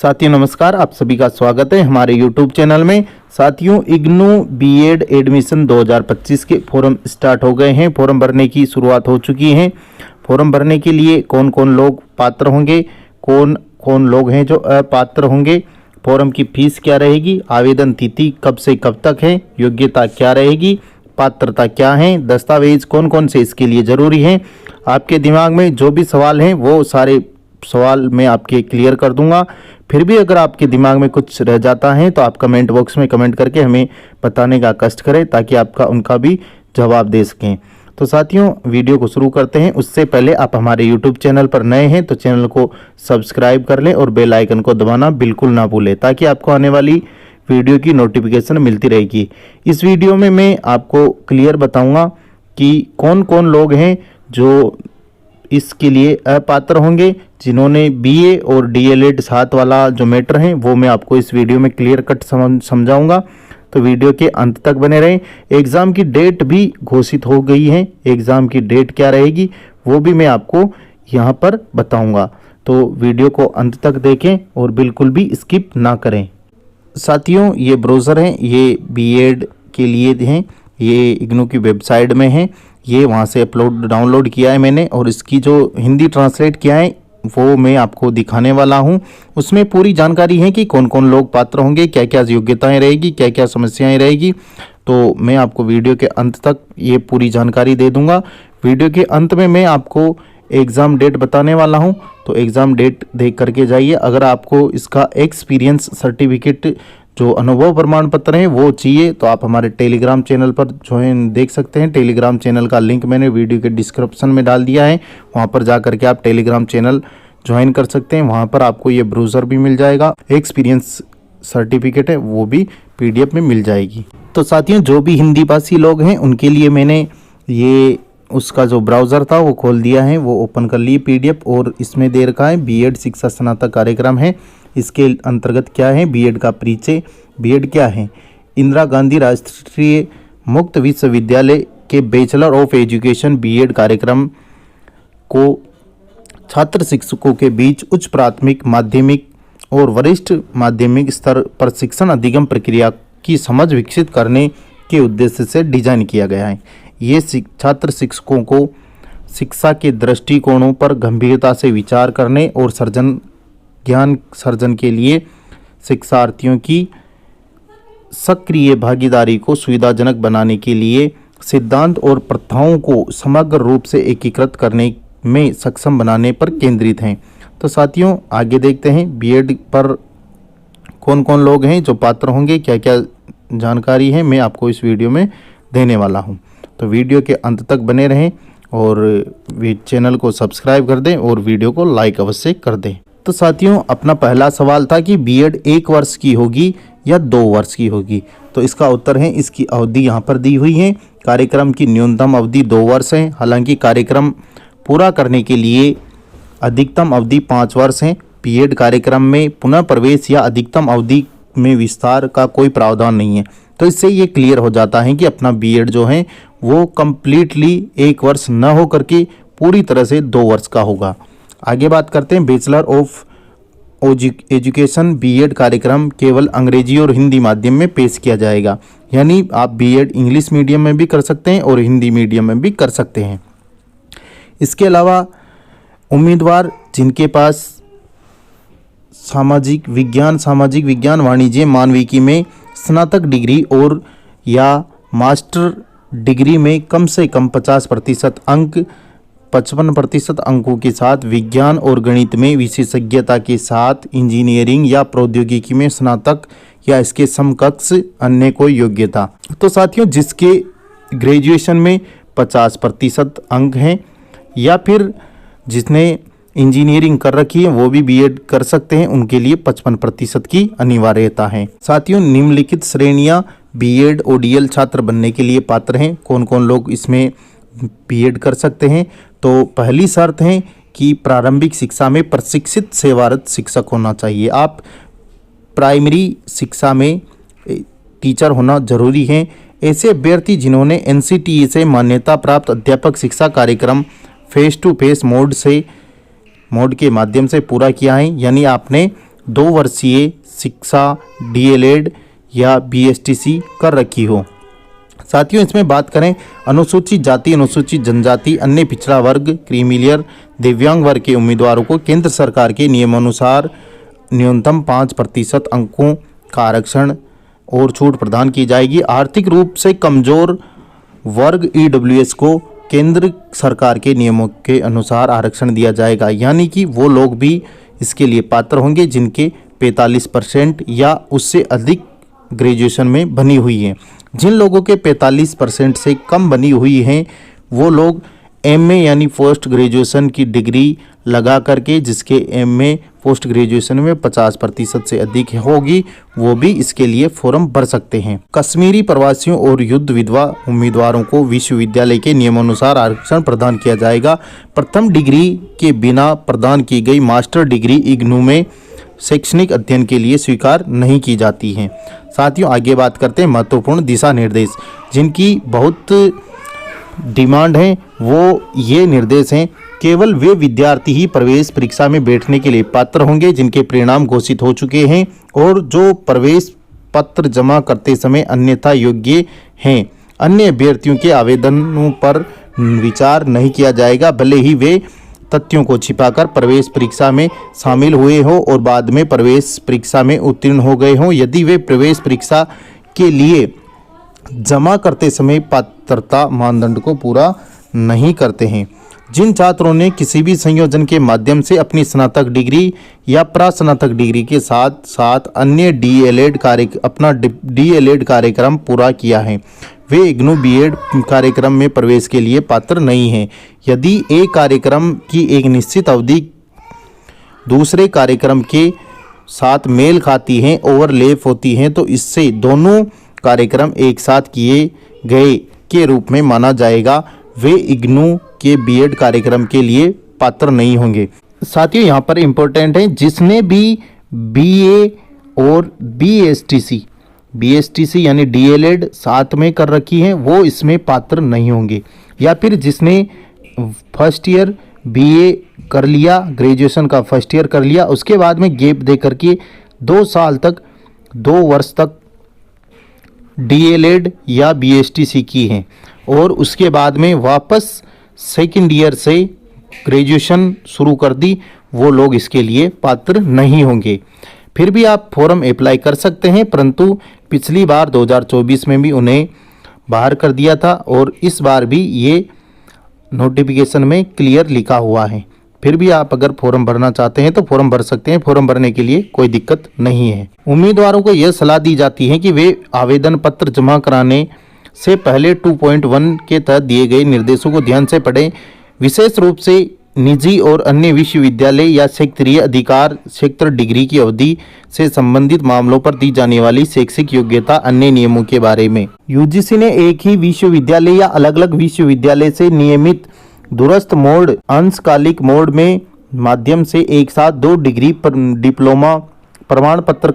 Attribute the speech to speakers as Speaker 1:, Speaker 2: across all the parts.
Speaker 1: साथियों नमस्कार, आप सभी का स्वागत है हमारे YouTube चैनल में। साथियों इग्नू बीएड एडमिशन 2025 के फॉर्म स्टार्ट हो गए हैं। फॉर्म भरने की शुरुआत हो चुकी है। फॉर्म भरने के लिए कौन कौन लोग पात्र होंगे, कौन कौन लोग हैं जो अपात्र होंगे, फॉर्म की फीस क्या रहेगी, आवेदन तिथि कब से कब तक है, योग्यता क्या रहेगी, पात्रता क्या है, दस्तावेज कौन कौन से इसके लिए ज़रूरी हैं, आपके दिमाग में जो भी सवाल हैं वो सारे सवाल मैं आपके क्लियर कर दूंगा। फिर भी अगर आपके दिमाग में कुछ रह जाता है तो आप कमेंट बॉक्स में कमेंट करके हमें बताने का कष्ट करें ताकि आपका उनका भी जवाब दे सकें। तो साथियों वीडियो को शुरू करते हैं। उससे पहले आप हमारे YouTube चैनल पर नए हैं तो चैनल को सब्सक्राइब कर लें और बेल आइकन को दबाना बिल्कुल ना भूलें ताकि आपको आने वाली वीडियो की नोटिफिकेशन मिलती रहेगी। इस वीडियो में मैं आपको क्लियर बताऊंगा कि कौन कौन लोग हैं जो इसके लिए अपात्र होंगे। जिन्होंने बीए और डीएलएड साथ वाला जो मैटर है वो मैं आपको इस वीडियो में क्लियर कट समझाऊंगा, तो वीडियो के अंत तक बने रहें। एग्ज़ाम की डेट भी घोषित हो गई है। एग्ज़ाम की डेट क्या रहेगी वो भी मैं आपको यहाँ पर बताऊंगा, तो वीडियो को अंत तक देखें और बिल्कुल भी स्किप ना करें। साथियों ये ब्राउज़र हैं, ये बीएड के लिए हैं, ये इग्नू की वेबसाइट में है। ये वहाँ से डाउनलोड किया है मैंने और इसकी जो हिंदी ट्रांसलेट किया है वो मैं आपको दिखाने वाला हूँ। उसमें पूरी जानकारी है कि कौन कौन लोग पात्र होंगे, क्या क्या योग्यताएं रहेगी, क्या क्या समस्याएं रहेगी। तो मैं आपको वीडियो के अंत तक ये पूरी जानकारी दे दूंगा। वीडियो के अंत में मैं आपको एग्ज़ाम डेट बताने वाला हूँ, तो एग्ज़ाम डेट देख करके जाइए। अगर आपको इसका एक्सपीरियंस सर्टिफिकेट जो अनुभव प्रमाण पत्र है वो चाहिए तो आप हमारे टेलीग्राम चैनल पर ज्वाइन देख सकते हैं। टेलीग्राम चैनल का लिंक मैंने वीडियो के डिस्क्रिप्शन में डाल दिया है, वहां पर जा करके आप टेलीग्राम चैनल ज्वाइन कर सकते हैं। वहां पर आपको ये ब्राउज़र भी मिल जाएगा, एक्सपीरियंस सर्टिफिकेट है वो भी PDF में मिल जाएगी। तो साथियों जो भी हिंदी भाषी लोग हैं उनके लिए मैंने ये उसका जो ब्राउज़र था वो खोल दिया है, वो ओपन कर लिए PDF, और इसमें दे रखा है बीएड शिक्षा स्नातक कार्यक्रम है। इसके अंतर्गत क्या है, बीएड का परिचय। बीएड क्या है, इंदिरा गांधी राष्ट्रीय मुक्त विश्वविद्यालय के बैचलर ऑफ एजुकेशन बीएड कार्यक्रम को छात्र शिक्षकों के बीच उच्च प्राथमिक, माध्यमिक और वरिष्ठ माध्यमिक स्तर पर शिक्षण अधिगम प्रक्रिया की समझ विकसित करने के उद्देश्य से डिजाइन किया गया है। ये छात्र शिक्षकों को शिक्षा के दृष्टिकोणों पर गंभीरता से विचार करने और ज्ञान सर्जन के लिए शिक्षार्थियों की सक्रिय भागीदारी को सुविधाजनक बनाने के लिए सिद्धांत और प्रथाओं को समग्र रूप से एकीकृत करने में सक्षम बनाने पर केंद्रित हैं। तो साथियों आगे देखते हैं बीएड पर कौन कौन लोग हैं जो पात्र होंगे, क्या क्या जानकारी है मैं आपको इस वीडियो में देने वाला हूं। तो वीडियो के अंत तक बने रहें और चैनल को सब्सक्राइब कर दें और वीडियो को लाइक अवश्य कर दें। तो साथियों अपना पहला सवाल था कि बीएड 1 वर्ष की होगी या 2 वर्ष की होगी, तो इसका उत्तर है इसकी अवधि यहाँ पर दी हुई है। कार्यक्रम की न्यूनतम अवधि 2 वर्ष है। हालांकि कार्यक्रम पूरा करने के लिए अधिकतम अवधि 5 वर्ष है। बीएड कार्यक्रम में पुनः प्रवेश या अधिकतम अवधि में विस्तार का कोई प्रावधान नहीं है। तो इससे ये क्लियर हो जाता है कि अपना बीएड जो है वो कम्प्लीटली 1 वर्ष न हो करके पूरी तरह से 2 वर्ष का होगा। आगे बात करते हैं बैचलर ऑफ एजुकेशन बीएड कार्यक्रम केवल अंग्रेजी और हिंदी माध्यम में पेश किया जाएगा, यानी आप बीएड इंग्लिश मीडियम में भी कर सकते हैं और हिंदी मीडियम में भी कर सकते हैं। इसके अलावा उम्मीदवार जिनके पास सामाजिक विज्ञान, वाणिज्य, मानविकी में स्नातक डिग्री और या मास्टर डिग्री में कम से कम 50% अंक, 55% अंकों के साथ विज्ञान और गणित में विशेषज्ञता के साथ इंजीनियरिंग या प्रौद्योगिकी में स्नातक या इसके समकक्ष अन्य कोई योग्यता। तो साथियों जिसके ग्रेजुएशन में 50% अंक हैं या फिर जिसने इंजीनियरिंग कर रखी है वो भी बीएड कर सकते हैं, उनके लिए 55% की अनिवार्यता है। साथियों निम्नलिखित श्रेणियां बीएड ओडीएल छात्र बनने के लिए पात्र हैं। कौन कौन लोग इसमें बीएड कर सकते हैं, तो पहली शर्त है कि प्रारंभिक शिक्षा में प्रशिक्षित सेवारत शिक्षक होना चाहिए। आप प्राइमरी शिक्षा में टीचर होना जरूरी है। ऐसे अभ्यर्थी जिन्होंने एनसीटीई से मान्यता प्राप्त अध्यापक शिक्षा कार्यक्रम फेस टू फेस मोड के माध्यम से पूरा किया है, यानी आपने 2 वर्षीय शिक्षा डीएलएड या बीएसटीसी कर रखी हो। साथियों, इसमें बात करें अनुसूचित जाति, अनुसूचित जनजाति, अन्य पिछड़ा वर्ग, क्रीमिलियर, दिव्यांग वर्ग के उम्मीदवारों को केंद्र सरकार के नियमानुसार न्यूनतम 5% अंकों का आरक्षण और छूट प्रदान की जाएगी। आर्थिक रूप से कमजोर वर्ग ईडब्ल्यूएस को केंद्र सरकार के नियमों के अनुसार आरक्षण दिया जाएगा, यानी कि वो लोग भी इसके लिए पात्र होंगे जिनके 45% या उससे अधिक ग्रेजुएशन में बनी हुई है। जिन लोगों के 45% से कम बनी हुई हैं वो लोग एमए यानी पोस्ट ग्रेजुएशन की डिग्री लगा करके, जिसके एमए पोस्ट ग्रेजुएशन में 50% से अधिक होगी, वो भी इसके लिए फॉर्म भर सकते हैं। कश्मीरी प्रवासियों और युद्ध विधवा उम्मीदवारों को विश्वविद्यालय के नियमानुसार आरक्षण प्रदान किया जाएगा। प्रथम डिग्री के बिना प्रदान की गई मास्टर डिग्री इग्नू में शैक्षणिक अध्ययन के लिए स्वीकार नहीं की जाती हैं। साथियों, आगे बात करते हैं महत्वपूर्ण दिशा निर्देश जिनकी बहुत डिमांड है। वो ये निर्देश हैं, केवल वे विद्यार्थी ही प्रवेश परीक्षा में बैठने के लिए पात्र होंगे जिनके परिणाम घोषित हो चुके हैं और जो प्रवेश पत्र जमा करते समय अन्यथा योग्य हैं। अन्य अभ्यर्थियों के आवेदनों पर विचार नहीं किया जाएगा, भले ही वे तथ्यों को छिपाकर प्रवेश परीक्षा में शामिल हुए हो और बाद में प्रवेश परीक्षा में उत्तीर्ण हो गए हों। यदि वे प्रवेश परीक्षा के लिए जमा करते समय पात्रता मानदंड को पूरा नहीं करते हैं। जिन छात्रों ने किसी भी संयोजन के माध्यम से अपनी स्नातक डिग्री या प्रास्नातक डिग्री के साथ साथ अन्य अपना डीएलएड कार्यक्रम पूरा किया है, वे इग्नू बीएड कार्यक्रम में प्रवेश के लिए पात्र नहीं हैं। यदि एक कार्यक्रम की एक निश्चित अवधि दूसरे कार्यक्रम के साथ मेल खाती हैं, ओवरलैप होती हैं, तो इससे दोनों कार्यक्रम एक साथ किए गए के रूप में माना जाएगा। वे इग्नू के बीएड कार्यक्रम के लिए पात्र नहीं होंगे। साथियों, यहाँ पर इम्पोर्टेंट है, जिसने भी बीए और बीएसटीसी यानी डीएलएड साथ में कर रखी है वो इसमें पात्र नहीं होंगे, या फिर जिसने फर्स्ट ईयर बीए कर लिया, ग्रेजुएशन का फर्स्ट ईयर कर लिया, उसके बाद में गैप दे करके 2 वर्ष तक डीएलएड या बीएसटीसी की हैं और उसके बाद में वापस सेकंड ईयर से ग्रेजुएशन शुरू कर दी, वो लोग इसके लिए पात्र नहीं होंगे। फिर भी आप फॉर्म अप्लाई कर सकते हैं, परंतु पिछली बार 2024 में भी उन्हें बाहर कर दिया था और इस बार भी ये नोटिफिकेशन में क्लियर लिखा हुआ है। फिर भी आप अगर फॉर्म भरना चाहते हैं तो फॉर्म भर सकते हैं, फॉर्म भरने के लिए कोई दिक्कत नहीं है। उम्मीदवारों को यह सलाह दी जाती है कि वे आवेदन पत्र जमा कराने से पहले 2.1 के तहत दिए गए निर्देशों को ध्यान से पढ़ें। विशेष रूप से निजी और अन्य विश्वविद्यालय या क्षेत्रीय अधिकार क्षेत्र डिग्री की अवधि से संबंधित मामलों पर दी जाने वाली शैक्षिक योग्यता अन्य नियमों के बारे में। यूजीसी ने एक ही विश्वविद्यालय या अलग अलग विश्वविद्यालय से नियमित दूरस्थ मोड अंशकालिक मोड में माध्यम से एक साथ 2 डिग्री पर डिप्लोमा प्रमाण पत्र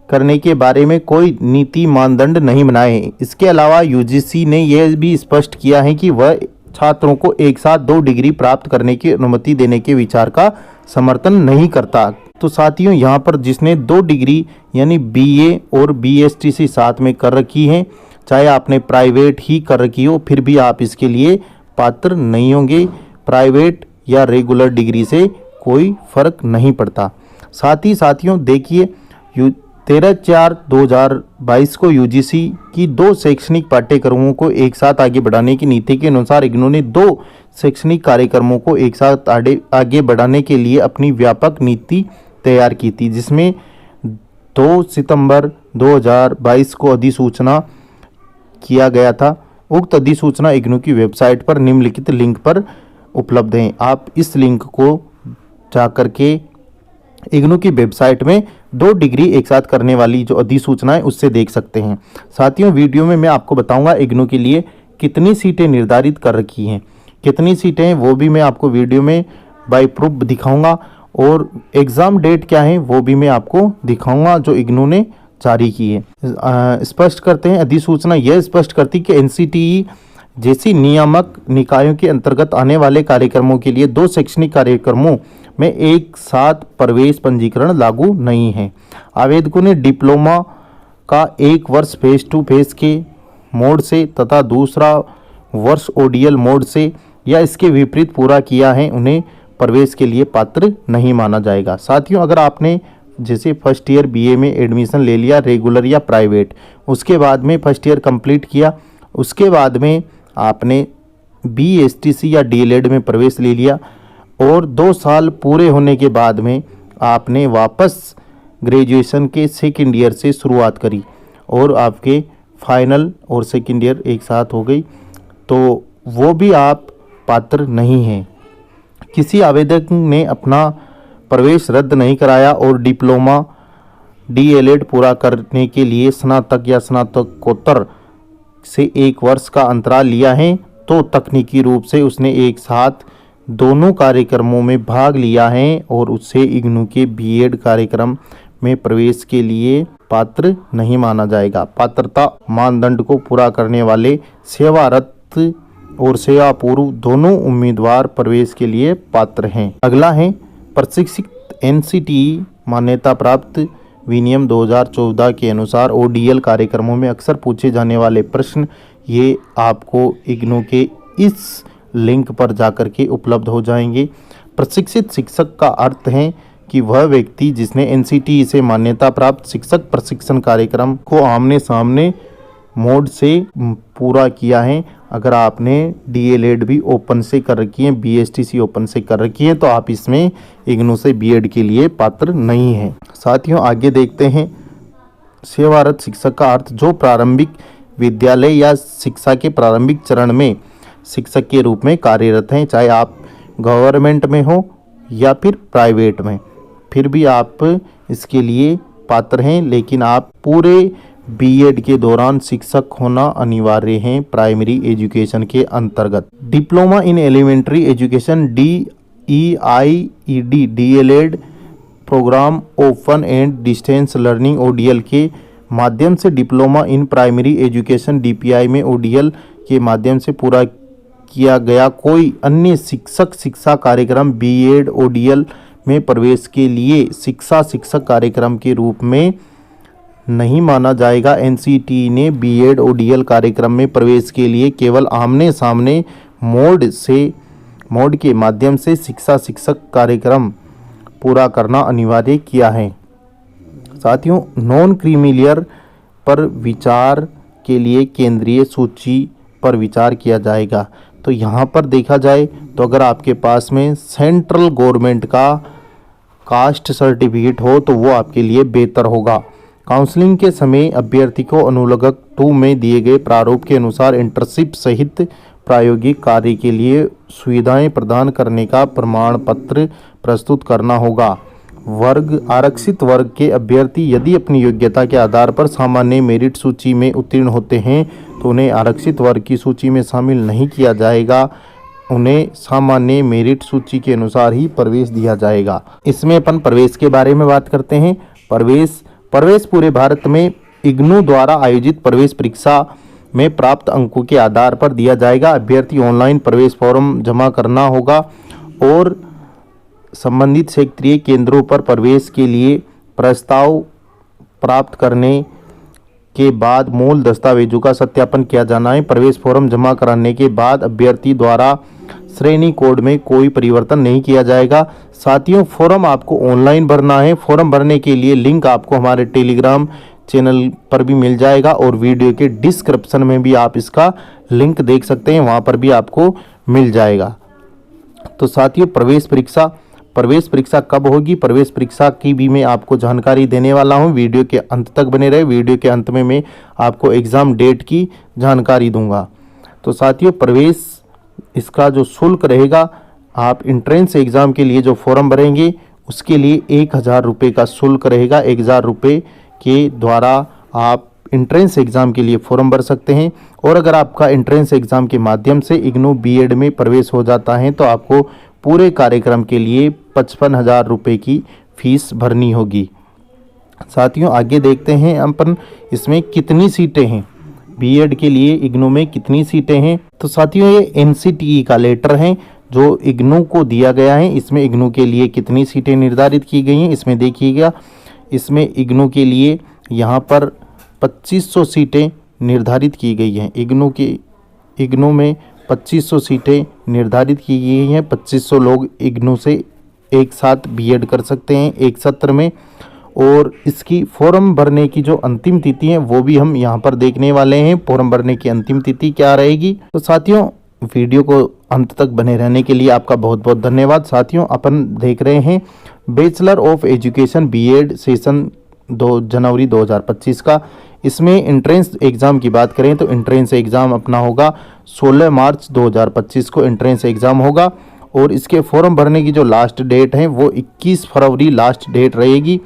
Speaker 1: करने के बारे में कोई नीति मानदंड नहीं बनाए हैं। इसके अलावा यूजीसी ने यह भी स्पष्ट किया है कि वह छात्रों को एक साथ 2 डिग्री प्राप्त करने की अनुमति देने के विचार का समर्थन नहीं करता। तो साथियों, यहाँ पर जिसने 2 डिग्री यानी बीए और बीएसटीसी साथ में कर रखी है, चाहे आपने प्राइवेट ही कर रखी हो, फिर भी आप इसके लिए पात्र नहीं होंगे। प्राइवेट या रेगुलर डिग्री से कोई फर्क नहीं पड़ता। साथ ही साथियों, देखिए 13/4/2022 को यूजीसी की 2 शैक्षणिक पाठ्यक्रमों को एक साथ आगे बढ़ाने की नीति के अनुसार इग्नू ने 2 शैक्षणिक कार्यक्रमों को एक साथ आगे बढ़ाने के लिए अपनी व्यापक नीति तैयार की थी, जिसमें 2 सितंबर 2022 को अधिसूचना किया गया था। उक्त अधिसूचना इग्नू की वेबसाइट पर निम्नलिखित लिंक पर उपलब्ध है। आप इस लिंक को जाकर के इग्नू की वेबसाइट में 2 डिग्री एक साथ करने वाली जो अधिसूचना है उससे देख सकते हैं। साथियों, वीडियो में मैं आपको बताऊंगा इग्नू के लिए कितनी सीटें निर्धारित कर रखी हैं, कितनी सीटें हैं वो भी मैं आपको वीडियो में बाय प्रूफ दिखाऊंगा और एग्ज़ाम डेट क्या है वो भी मैं आपको दिखाऊंगा जो इग्नू ने जारी की है। स्पष्ट करते हैं, अधिसूचना यह स्पष्ट करती कि एनसीटीई जैसी नियामक निकायों के अंतर्गत आने वाले कार्यक्रमों के लिए 2 शैक्षणिक कार्यक्रमों में एक साथ प्रवेश पंजीकरण लागू नहीं है। आवेदकों ने डिप्लोमा का एक वर्ष फेस टू फेस के मोड से तथा दूसरा वर्ष ओडीएल मोड से या इसके विपरीत पूरा किया है, उन्हें प्रवेश के लिए पात्र नहीं माना जाएगा। साथियों, अगर आपने जैसे फर्स्ट ईयर बीए में एडमिशन ले लिया रेगुलर या प्राइवेट, उसके बाद में फर्स्ट ईयर कंप्लीट किया, उसके बाद में आपने बीएसटीसी या डीएलएड में प्रवेश ले लिया और 2 साल पूरे होने के बाद में आपने वापस ग्रेजुएशन के सेकंड ईयर से शुरुआत करी और आपके फाइनल और सेकंड ईयर एक साथ हो गई, तो वो भी आप पात्र नहीं हैं। किसी आवेदक ने अपना प्रवेश रद्द नहीं कराया और डिप्लोमा डीएलएड पूरा करने के लिए स्नातक या स्नातकोत्तर से 1 वर्ष का अंतराल लिया है, तो तकनीकी रूप से उसने एक साथ दोनों कार्यक्रमों में भाग लिया है और उससे इग्नू के बीएड कार्यक्रम में प्रवेश के लिए पात्र नहीं माना जाएगा। पात्रता मानदंड को पूरा करने वाले सेवारत और सेवा पूर्व दोनों उम्मीदवार प्रवेश के लिए पात्र हैं। अगला है प्रशिक्षित एनसीटीई मान्यता प्राप्त विनियम 2014 के अनुसार ओडीएल कार्यक्रमों में अक्सर पूछे जाने वाले प्रश्न, ये आपको इग्नू के इस लिंक पर जाकर के उपलब्ध हो जाएंगे। प्रशिक्षित शिक्षक का अर्थ है कि वह व्यक्ति जिसने एनसीटीई से मान्यता प्राप्त शिक्षक प्रशिक्षण कार्यक्रम को आमने सामने मोड से पूरा किया है। अगर आपने डीएलएड भी ओपन से कर रखी है, बीएसटीसी ओपन से कर रखी है, तो आप इसमें इग्नू से बीएड के लिए पात्र नहीं हैं। साथियों, आगे देखते हैं। सेवारत शिक्षक का अर्थ जो प्रारंभिक विद्यालय या शिक्षा के प्रारंभिक चरण में शिक्षक के रूप में कार्यरत हैं, चाहे आप गवर्नमेंट में हो या फिर प्राइवेट में, फिर भी आप इसके लिए पात्र हैं, लेकिन आप पूरे बीएड के दौरान शिक्षक होना अनिवार्य है प्राइमरी एजुकेशन के अंतर्गत। Diploma in elementary education DEIED DElEd programme open and distance learning ODL के माध्यम से diploma in primary education DPI में ओडीएल के माध्यम से पूरा किया गया कोई अन्य शिक्षा कार्यक्रम बीएड ओडीएल में प्रवेश के लिए शिक्षक कार्यक्रम के रूप में नहीं माना जाएगा। एनसीटीई ने बीएड ओडीएल कार्यक्रम में प्रवेश के लिए केवल आमने सामने मोड के माध्यम से शिक्षक कार्यक्रम पूरा करना अनिवार्य किया है। साथियों, नॉन क्रीमिलियर पर विचार के लिए केंद्रीय सूची पर विचार किया जाएगा। तो यहाँ पर देखा जाए तो अगर आपके पास में सेंट्रल गवर्नमेंट का कास्ट सर्टिफिकेट हो तो वो आपके लिए बेहतर होगा। काउंसलिंग के समय अभ्यर्थी को अनुलग्न 2 में दिए गए प्रारूप के अनुसार इंटर्नशिप सहित प्रायोगिक कार्य के लिए सुविधाएं प्रदान करने का प्रमाण पत्र प्रस्तुत करना होगा। आरक्षित वर्ग के अभ्यर्थी यदि अपनी योग्यता के आधार पर सामान्य मेरिट सूची में उत्तीर्ण होते हैं तो उन्हें आरक्षित वर्ग की सूची में शामिल नहीं किया जाएगा, उन्हें सामान्य मेरिट सूची के अनुसार ही प्रवेश दिया जाएगा। इसमें अपन प्रवेश के बारे में बात करते हैं। प्रवेश पूरे भारत में इग्नू द्वारा आयोजित प्रवेश परीक्षा में प्राप्त अंकों के आधार पर दिया जाएगा। अभ्यर्थी ऑनलाइन प्रवेश फॉर्म जमा करना होगा और संबंधित क्षेत्रीय केंद्रों पर प्रवेश के लिए प्रस्ताव प्राप्त करने के बाद मूल दस्तावेजों का सत्यापन किया जाना है। प्रवेश फॉर्म जमा कराने के बाद अभ्यर्थी द्वारा श्रेणी कोड में कोई परिवर्तन नहीं किया जाएगा। साथियों, फॉर्म आपको ऑनलाइन भरना है। फॉर्म भरने के लिए लिंक आपको हमारे टेलीग्राम चैनल पर भी मिल जाएगा और वीडियो के डिस्क्रिप्शन में भी आप इसका लिंक देख सकते हैं, वहां पर भी आपको मिल जाएगा। तो साथियों, प्रवेश परीक्षा कब होगी, प्रवेश परीक्षा की भी मैं आपको जानकारी देने वाला हूं। वीडियो के अंत तक बने रहे। वीडियो के अंत में मैं आपको एग्ज़ाम डेट की जानकारी दूंगा। तो साथियों, प्रवेश इसका जो शुल्क रहेगा, आप इंट्रेंस एग्ज़ाम के लिए जो फॉर्म भरेंगे उसके लिए 1000 रुपये का शुल्क रहेगा। 1000 रुपये के द्वारा आप इंट्रेंस एग्ज़ाम के लिए फॉर्म भर सकते हैं। और अगर आपका इंट्रेंस एग्ज़ाम के माध्यम से इग्नू बीएड में प्रवेश हो जाता है तो आपको पूरे कार्यक्रम के लिए 55,000 रुपये की फीस भरनी होगी। साथियों, आगे देखते हैं अपन इसमें कितनी सीटें हैं, बीएड के लिए इग्नू में कितनी सीटें हैं। तो साथियों, ये एनसीटीई का लेटर है जो इग्नू को दिया गया है, इसमें इग्नू के लिए कितनी सीटें निर्धारित की गई हैं इसमें देखिएगा। इसमें इग्नू के लिए यहाँ पर 2500 सीटें निर्धारित की गई हैं। इग्नू में 2500 सीटें निर्धारित की गई हैं। 2500 लोग इग्नू से एक साथ बीएड कर सकते हैं एक सत्र में। और इसकी फॉर्म भरने की जो अंतिम तिथि है वो भी हम यहाँ पर देखने वाले हैं। फॉर्म भरने की अंतिम तिथि क्या रहेगी। तो साथियों, वीडियो को अंत तक बने रहने के लिए आपका बहुत बहुत धन्यवाद। साथियों, अपन देख रहे हैं bachelor of education BEd session 2 जनवरी 2025 का। इसमें एंट्रेंस एग्ज़ाम की बात करें तो एंट्रेंस एग्ज़ाम अपना होगा 16 मार्च 2025 को एंट्रेंस एग्ज़ाम होगा। और इसके फॉर्म भरने की जो लास्ट डेट है वो 21 फरवरी लास्ट डेट रहेगी।